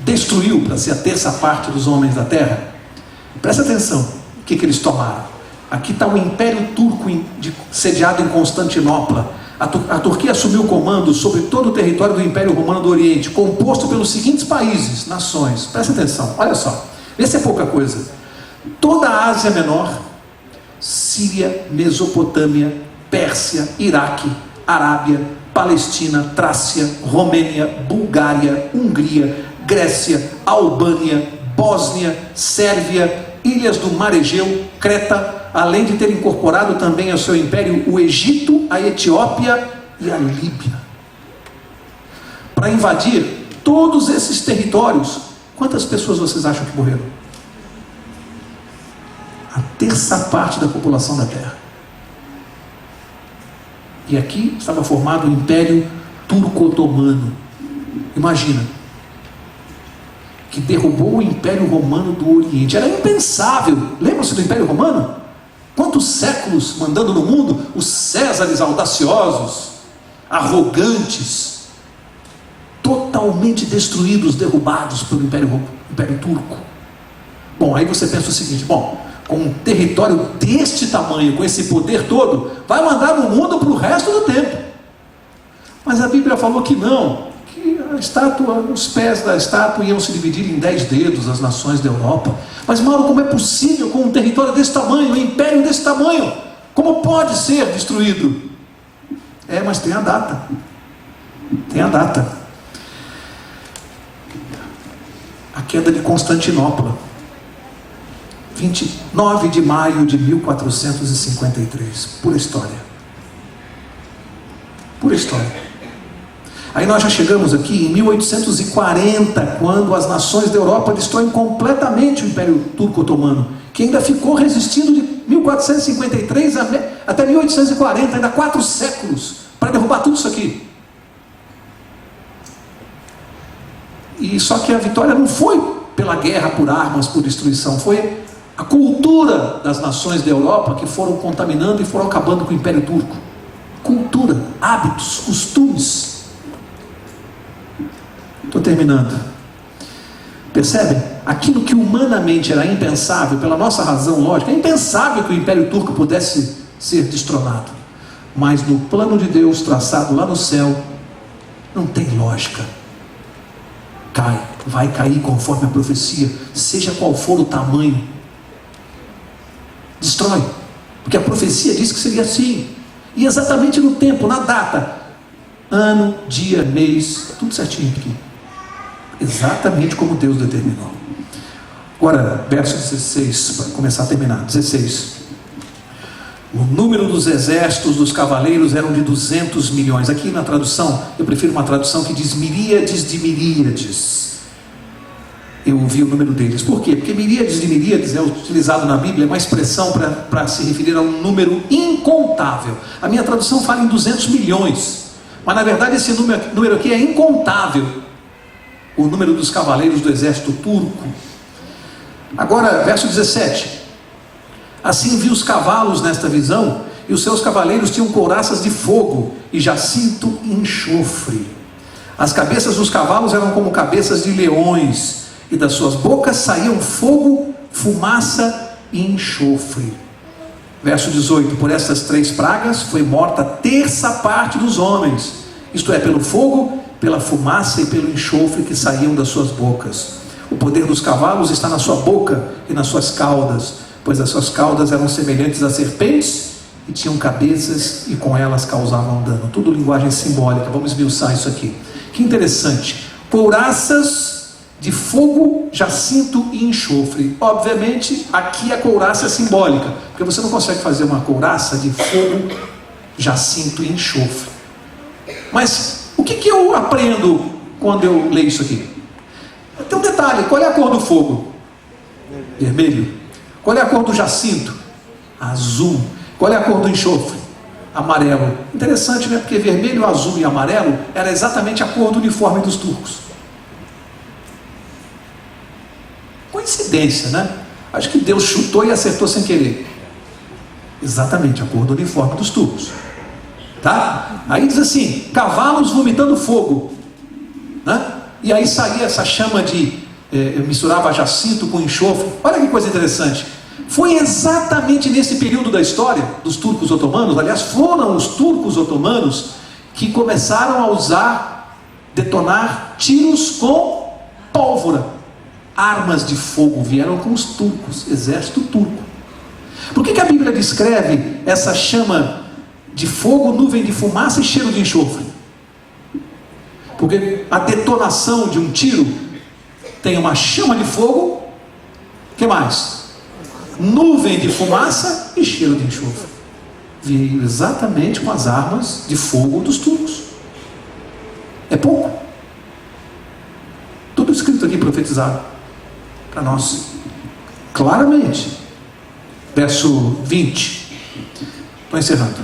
destruiu para ser a 1/3 dos homens da terra. Presta atenção, o que eles tomaram. Aqui está o Império Turco sediado em Constantinopla. A Turquia assumiu o comando sobre todo o território do Império Romano do Oriente, composto pelos seguintes países, nações. Presta atenção, olha só, vê se é pouca coisa. Toda a Ásia Menor, Síria, Mesopotâmia, Pérsia, Iraque, Arábia, Palestina, Trácia, Romênia, Bulgária, Hungria, Grécia, Albânia, Bósnia, Sérvia, ilhas do Mar Egeu, Creta, além de ter incorporado também ao seu império o Egito, a Etiópia e a Líbia. Para invadir todos esses territórios, quantas pessoas vocês acham que morreram? A terça parte da população da terra. E aqui estava formado o Império Turco-Otomano. Imagina, que derrubou o Império Romano do Oriente. Era impensável. Lembra-se do Império Romano? Quantos séculos mandando no mundo? Os Césares audaciosos, arrogantes, totalmente destruídos, derrubados pelo Império Turco. Bom, aí você pensa o seguinte: bom, com um território deste tamanho, com esse poder todo, vai mandar no mundo para o resto do tempo. Mas a Bíblia falou que não, que a estátua, os pés da estátua iam se dividir em 10 dedos, as nações da Europa. Mas Mauro, como é possível com um território desse tamanho, um império desse tamanho? Como pode ser destruído? Mas tem a data. Tem a data. A queda de Constantinopla. 29 de maio de 1453. Pura história. Pura história. Aí nós já chegamos aqui em 1840, quando as nações da Europa destroem completamente o Império Turco-Otomano, que ainda ficou resistindo de 1453 até 1840, ainda 4 séculos, para derrubar tudo isso aqui. E só que a vitória não foi pela guerra por armas, por destruição, foi a cultura das nações da Europa que foram contaminando e foram acabando com o Império Turco. Cultura, hábitos, costumes. Estou terminando. Percebem? Aquilo que humanamente era impensável, pela nossa razão lógica, é impensável que o Império Turco pudesse ser destronado. Mas no plano de Deus traçado lá no céu, não tem lógica. Vai cair conforme a profecia, seja qual for o tamanho. Destrói. Porque a profecia diz que seria assim. E exatamente no tempo, na data, ano, dia, mês, tudo certinho aqui. Exatamente como Deus determinou. Agora, verso 16, para começar a terminar. 16. O número dos exércitos dos cavaleiros eram de 200 milhões. Aqui na tradução, eu prefiro uma tradução que diz miríades de miríades. Eu ouvi o número deles. Por quê? Porque miríades de miríades é utilizado na Bíblia, é uma expressão para se referir a um número incontável. A minha tradução fala em 200 milhões. Mas na verdade esse número aqui é incontável. O número dos cavaleiros do exército turco. Agora, verso 17. Assim vi os cavalos nesta visão, e os seus cavaleiros tinham couraças de fogo e jacinto e enxofre. As cabeças dos cavalos eram como cabeças de leões, e das suas bocas saíam fogo, fumaça e enxofre. Verso 18. Por estas 3 pragas foi morta a terça parte dos homens, isto é, pelo fogo, pela fumaça e pelo enxofre que saíam das suas bocas. O poder dos cavalos está na sua boca e nas suas caudas, pois as suas caudas eram semelhantes a serpentes e tinham cabeças e com elas causavam dano. Tudo linguagem simbólica. Vamos esmiuçar isso aqui. Que interessante. Couraças de fogo, jacinto e enxofre. Obviamente aqui a couraça é simbólica, porque você não consegue fazer uma couraça de fogo, jacinto e enxofre. Mas o que eu aprendo quando eu leio isso aqui? Tem um detalhe: qual é a cor do fogo? Vermelho. Qual é a cor do jacinto? Azul. Qual é a cor do enxofre? Amarelo. Interessante, né? Porque vermelho, azul e amarelo era exatamente a cor do uniforme dos turcos. Coincidência, né? Acho que Deus chutou e acertou sem querer. Exatamente a cor do uniforme dos turcos. Tá? Aí diz assim: cavalos vomitando fogo, né? E aí saía essa chama de misturava jacinto com enxofre. Olha que coisa interessante. Foi exatamente nesse período da história dos turcos otomanos, aliás, foram os turcos otomanos que começaram a detonar tiros com pólvora. Armas de fogo vieram com os turcos, exército turco. Por que a Bíblia descreve essa chama de fogo, nuvem de fumaça e cheiro de enxofre? Porque a detonação de um tiro tem uma chama de fogo, o que mais? Nuvem de fumaça e cheiro de enxofre. Veio exatamente com as armas de fogo dos turcos. É pouco. Tudo escrito aqui, profetizado para nós, claramente. Verso 20. Estou encerrando.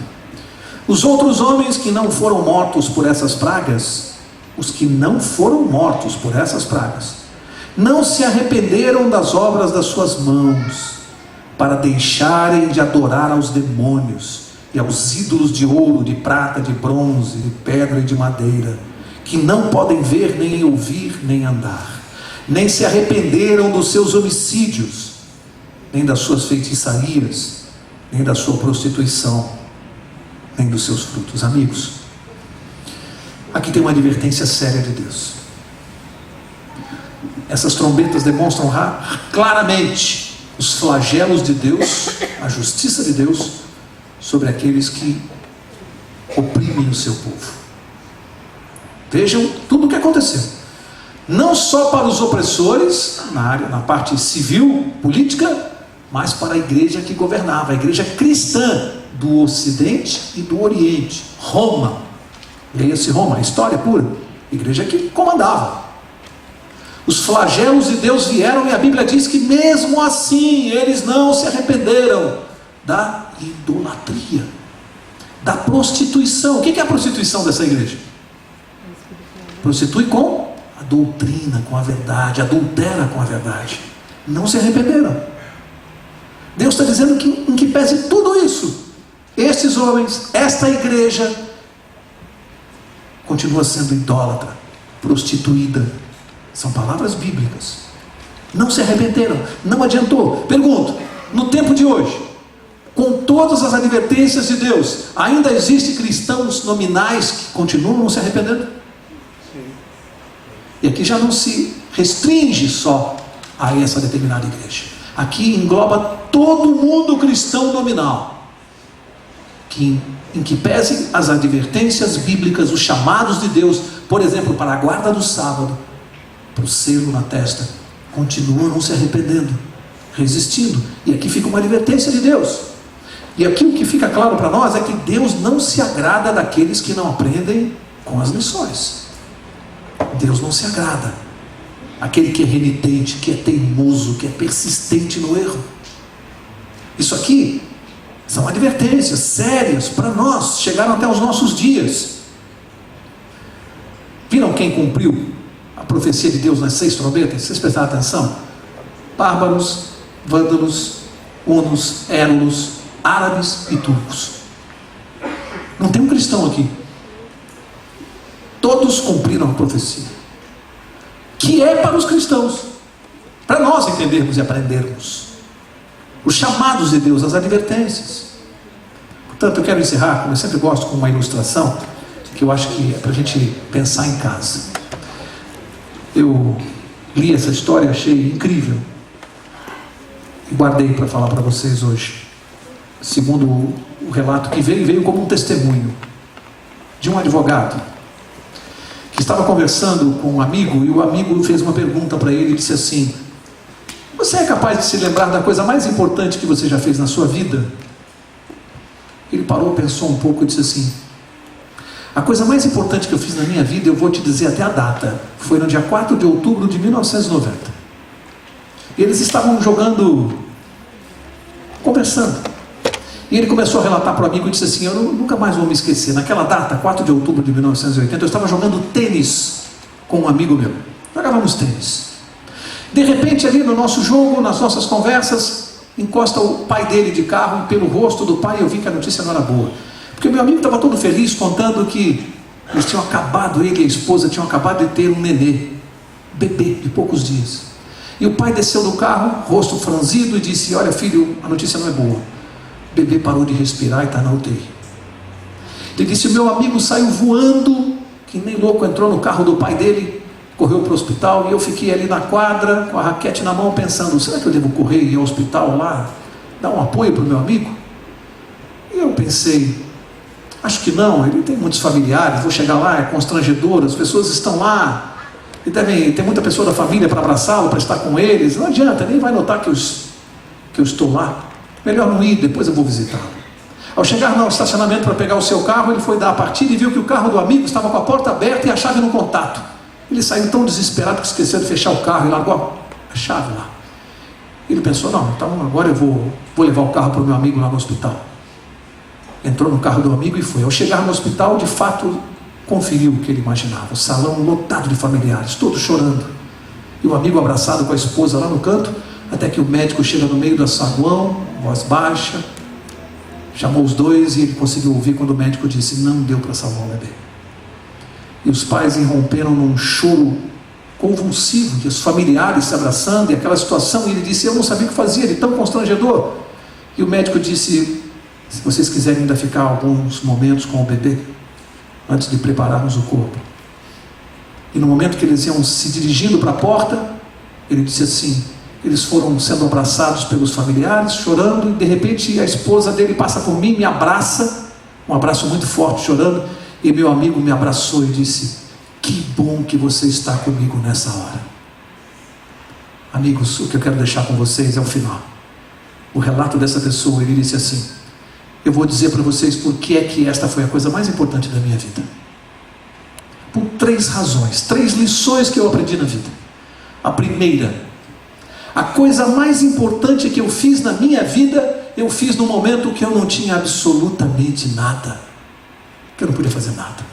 Os outros homens que não foram mortos por essas pragas, os que não foram mortos por essas pragas, não se arrependeram das obras das suas mãos, para deixarem de adorar aos demônios e aos ídolos de ouro, de prata, de bronze, de pedra e de madeira, que não podem ver, nem ouvir, nem andar. Nem se arrependeram dos seus homicídios, nem das suas feitiçarias, nem da sua prostituição, nem dos seus frutos. Amigos, aqui tem uma advertência séria de Deus. Essas trombetas demonstram claramente os flagelos de Deus, a justiça de Deus sobre aqueles que oprimem o seu povo. Vejam tudo o que aconteceu, não só para os opressores na parte civil, política, mas para a igreja que governava, a igreja cristã do Ocidente e do Oriente, Roma. Leia-se Roma, a história pura, igreja que comandava. Os flagelos de Deus vieram e a Bíblia diz que mesmo assim eles não se arrependeram da idolatria, da prostituição. O que é a prostituição dessa igreja? Prostitui com a doutrina, com a verdade, adultera com a verdade. Não se arrependeram. Deus está dizendo que, em que pese tudo isso, estes homens, esta igreja, continua sendo idólatra, prostituída. São palavras bíblicas. Não se arrependeram, não adiantou. Pergunto, no tempo de hoje, com todas as advertências de Deus, ainda existem cristãos nominais que continuam se arrependendo? Sim. E aqui já não se restringe só a essa determinada igreja. Aqui engloba todo mundo cristão nominal, em que pese as advertências bíblicas, os chamados de Deus, por exemplo, para a guarda do sábado, para o selo na testa, continuam não se arrependendo, resistindo. E aqui fica uma advertência de Deus. E aqui o que fica claro para nós é que Deus não se agrada daqueles que não aprendem com as lições. Deus não se agrada aquele que é renitente, que é teimoso, que é persistente no erro. Isso aqui são advertências sérias para nós, chegaram até os nossos dias. Viram quem cumpriu a profecia de Deus nas 6 trombetas? Vocês prestaram atenção? Bárbaros, vândalos, hunos, érulos, árabes e turcos. Não tem um cristão aqui. Todos cumpriram a profecia, que é para os cristãos, para nós entendermos e aprendermos os chamados de Deus, as advertências. Portanto, eu quero encerrar, como eu sempre gosto, com uma ilustração que eu acho que é para a gente pensar em casa. Eu li essa história, achei incrível e guardei para falar para vocês hoje. Segundo o relato que veio como um testemunho de um advogado que estava conversando com um amigo, e o amigo fez uma pergunta para ele e disse assim: você é capaz de se lembrar da coisa mais importante que você já fez na sua vida? Ele parou, pensou um pouco e disse assim: a coisa mais importante que eu fiz na minha vida, eu vou te dizer até a data, foi no dia 4 de outubro de 1990. E eles estavam conversando. E ele começou a relatar para o amigo e disse assim: eu nunca mais vou me esquecer. Naquela data, 4 de outubro de 1980, eu estava jogando tênis com um amigo meu. Jogávamos tênis. De repente, ali no nosso jogo, nas nossas conversas, encosta o pai dele de carro, e pelo rosto do pai eu vi que a notícia não era boa. Porque o meu amigo estava todo feliz, contando que eles tinham acabado, ele e a esposa tinham acabado de ter um nenê, bebê de poucos dias. E o pai desceu do carro, rosto franzido, e disse: olha filho, a notícia não é boa. O bebê parou de respirar e está na UTI. Ele disse: o meu amigo saiu voando, que nem louco, entrou no carro do pai dele, correu para o hospital, e eu fiquei ali na quadra, com a raquete na mão, pensando: será que eu devo correr e ir ao hospital lá, dar um apoio para o meu amigo? E eu pensei: acho que não, ele tem muitos familiares, vou chegar lá, é constrangedor, as pessoas estão lá, e devem ter muita pessoa da família para abraçá-lo, para estar com eles, não adianta, nem vai notar que eu estou lá, melhor não ir, depois eu vou visitá-lo. Ao chegar no estacionamento para pegar o seu carro, ele foi dar a partida e viu que o carro do amigo estava com a porta aberta e a chave no contato. Ele saiu tão desesperado que esqueceu de fechar o carro e largou a chave lá. Ele pensou: não, então agora eu vou levar o carro para o meu amigo lá no hospital. Entrou no carro do amigo e foi. Ao chegar no hospital, de fato, conferiu o que ele imaginava: o salão lotado de familiares, todos chorando, e o amigo abraçado com a esposa lá no canto, até que o médico chega no meio do saguão, voz baixa, chamou os dois e ele conseguiu ouvir quando o médico disse: não deu para salvar o bebê. E os pais irromperam num choro convulsivo, e os familiares se abraçando, e aquela situação, e ele disse: eu não sabia o que fazia, de tão constrangedor. E o médico disse: se vocês quiserem ainda ficar alguns momentos com o bebê, antes de prepararmos o corpo. E no momento que eles iam se dirigindo para a porta, ele disse assim: eles foram sendo abraçados pelos familiares, chorando, e de repente a esposa dele passa por mim, me abraça, um abraço muito forte, chorando, e meu amigo me abraçou e disse: que bom que você está comigo nessa hora. Amigos, o que eu quero deixar com vocês é o final. O relato dessa pessoa, ele disse assim: eu vou dizer para vocês por que é que esta foi a coisa mais importante da minha vida. Por 3 razões, 3 lições que eu aprendi na vida. A primeira: a coisa mais importante que eu fiz na minha vida, eu fiz no momento que eu não tinha absolutamente nada, que eu não podia fazer nada.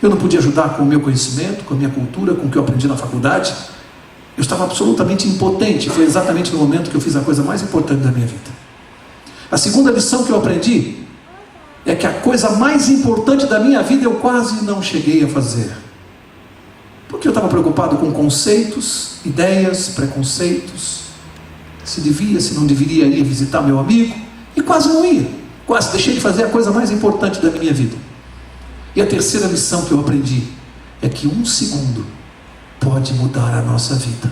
Eu não podia ajudar com o meu conhecimento, com a minha cultura, com o que eu aprendi na faculdade. Eu estava absolutamente impotente. Foi exatamente no momento que eu fiz a coisa mais importante da minha vida. A segunda lição que eu aprendi é que a coisa mais importante da minha vida eu quase não cheguei a fazer. Porque eu estava preocupado com conceitos, ideias, preconceitos, se devia, se não deveria ir visitar meu amigo, e quase não ia. Quase deixei de fazer a coisa mais importante da minha vida. E a terceira lição que eu aprendi é que 1 segundo pode mudar a nossa vida.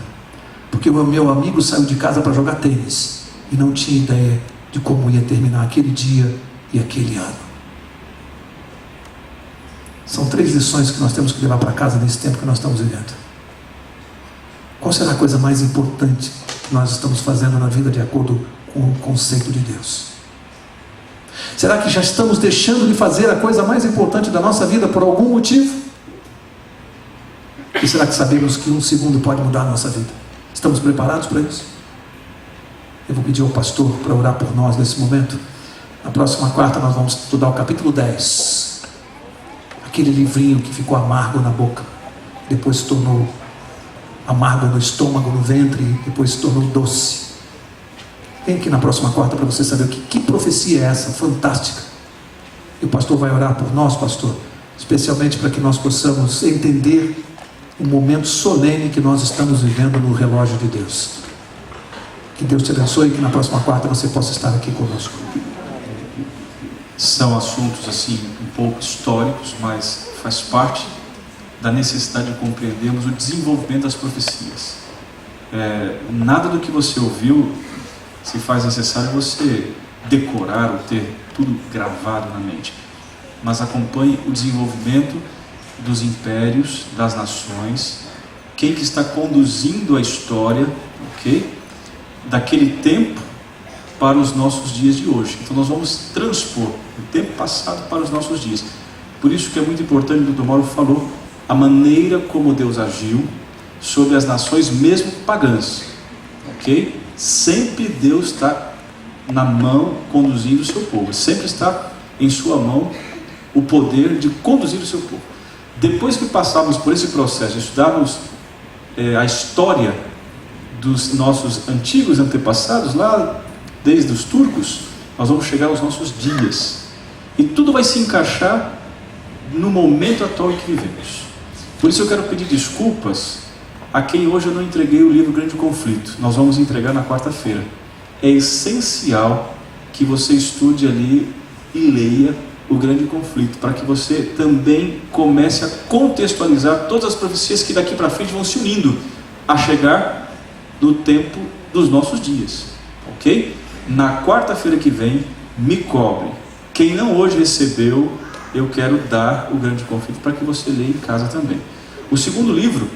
Porque o meu amigo saiu de casa para jogar tênis e não tinha ideia de como ia terminar aquele dia e aquele ano. São 3 lições que nós temos que levar para casa nesse tempo que nós estamos vivendo. Qual será a coisa mais importante que nós estamos fazendo na vida de acordo com o conceito de Deus? Será que já estamos deixando de fazer a coisa mais importante da nossa vida por algum motivo? E será que sabemos que 1 segundo pode mudar a nossa vida? Estamos preparados para isso? Eu vou pedir ao pastor para orar por nós nesse momento. Na próxima quarta nós vamos estudar o capítulo 10. Aquele livrinho que ficou amargo na boca, depois se tornou amargo no estômago, no ventre, e depois se tornou doce. Vem aqui na próxima quarta para você saber que profecia é essa, fantástica. E o pastor vai orar por nós, pastor, especialmente para que nós possamos entender o momento solene que nós estamos vivendo no relógio de Deus. Que Deus te abençoe e que na próxima quarta você possa estar aqui conosco. São assuntos assim um pouco históricos, mas faz parte da necessidade de compreendermos o desenvolvimento das profecias. Nada do que você ouviu se faz necessário você decorar ou ter tudo gravado na mente, mas acompanhe o desenvolvimento dos impérios, das nações, quem que está conduzindo a história, ok? Daquele tempo para os nossos dias de hoje. Então nós vamos transpor o tempo passado para os nossos dias. Por isso que é muito importante, o Dr. Mauro falou, a maneira como Deus agiu sobre as nações mesmo pagãs, ok? Sempre Deus está na mão conduzindo o seu povo, sempre está em sua mão o poder de conduzir o seu povo. Depois que passarmos por esse processo, estudarmos a história dos nossos antigos antepassados, lá desde os turcos, nós vamos chegar aos nossos dias, e tudo vai se encaixar no momento atual em que vivemos. Por isso eu quero pedir desculpas a quem hoje eu não entreguei o livro Grande Conflito. Nós vamos entregar na quarta-feira. É essencial que você estude ali e leia o Grande Conflito, para que você também comece a contextualizar todas as profecias que daqui para frente vão se unindo a chegar no tempo dos nossos dias, ok? Na quarta-feira que vem, me cobre. Quem não hoje recebeu, eu quero dar o Grande Conflito para que você leia em casa também. O segundo livro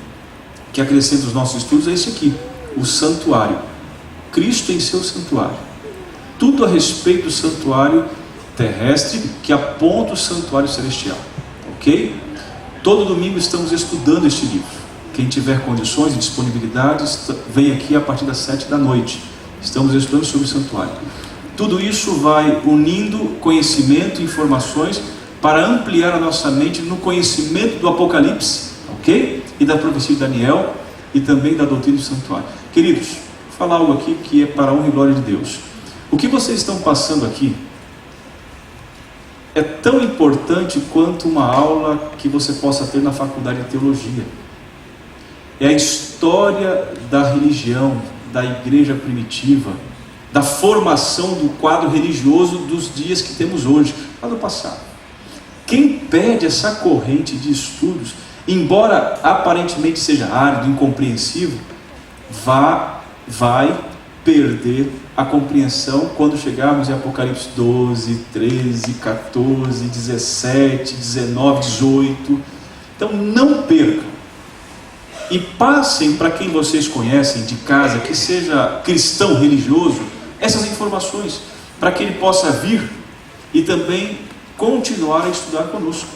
que acrescenta os nossos estudos é esse aqui, o Santuário. Cristo em seu santuário. Tudo a respeito do santuário terrestre que aponta o santuário celestial, ok? Todo domingo estamos estudando este livro. Quem tiver condições e disponibilidades, vem aqui a partir das 7 da noite. Estamos estudando sobre o santuário. Tudo isso vai unindo conhecimento e informações para ampliar a nossa mente no conhecimento do Apocalipse, ok? E da profecia de Daniel e também da doutrina do santuário. Queridos, vou falar algo aqui que é para a honra e glória de Deus. O que vocês estão passando aqui é tão importante quanto uma aula que você possa ter na faculdade de teologia. É a história da religião, da igreja primitiva, da formação do quadro religioso dos dias que temos hoje, lá do passado. Quem perde essa corrente de estudos, embora aparentemente seja árido, incompreensível, vai perder a compreensão quando chegarmos em Apocalipse 12, 13, 14, 17, 19, 18. Então não percam. E passem para quem vocês conhecem de casa, que seja cristão religioso, essas informações, para que ele possa vir e também continuar a estudar conosco,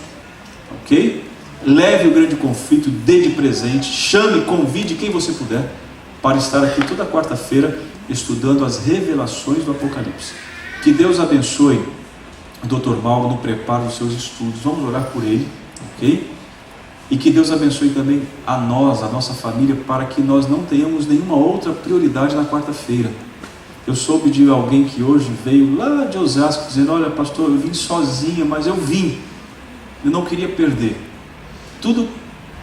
ok? Leve o Grande Conflito, dê de presente, chame, convide quem você puder, para estar aqui toda quarta-feira, estudando as revelações do Apocalipse. Que Deus abençoe o Dr. Mauro no preparo dos seus estudos, vamos orar por ele, ok? E que Deus abençoe também a nós, a nossa família, para que nós não tenhamos nenhuma outra prioridade na quarta-feira. Eu soube de alguém que hoje veio lá de Osasco, dizendo: olha pastor, eu vim sozinha, mas eu vim, eu não queria perder. Tudo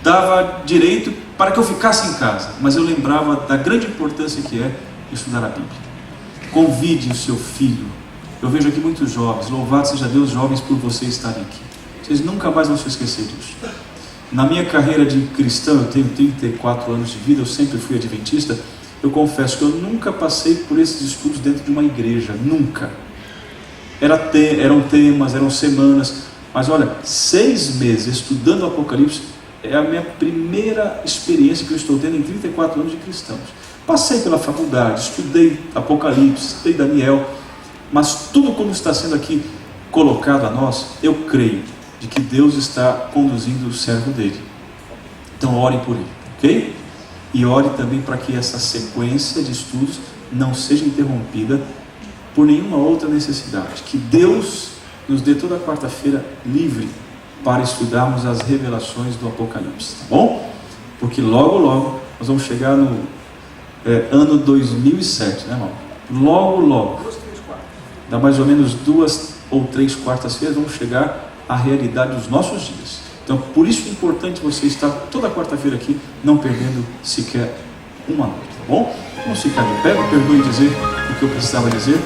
dava direito para que eu ficasse em casa, mas eu lembrava da grande importância que é estudar a Bíblia. Convide o seu filho. Eu vejo aqui muitos jovens, louvado seja Deus, jovens, por vocês estarem aqui. Vocês nunca mais vão se esquecer disso. Na minha carreira de cristão, eu tenho 34 anos de vida, eu sempre fui adventista. Eu confesso que eu nunca passei por esses estudos dentro de uma igreja, nunca. Eram temas, eram semanas, mas olha, 6 meses estudando o Apocalipse é a minha primeira experiência que eu estou tendo em 34 anos de cristãos. Passei pela faculdade, estudei Apocalipse, estudei Daniel, mas tudo como está sendo aqui colocado a nós, eu creio de que Deus está conduzindo o servo dele. Então ore por ele, ok? E ore também para que essa sequência de estudos não seja interrompida por nenhuma outra necessidade. Que Deus nos dê toda quarta-feira livre para estudarmos as revelações do Apocalipse, tá bom? Porque logo, logo, nós vamos chegar no ano 2007, né, irmão? Logo, logo, dá mais ou menos 2 ou 3 quartas-feiras, vamos chegar à realidade dos nossos dias. Então, por isso é importante você estar toda quarta-feira aqui, não perdendo sequer uma noite, tá bom? Vamos ficar de pé, me perdoe dizer o que eu precisava dizer.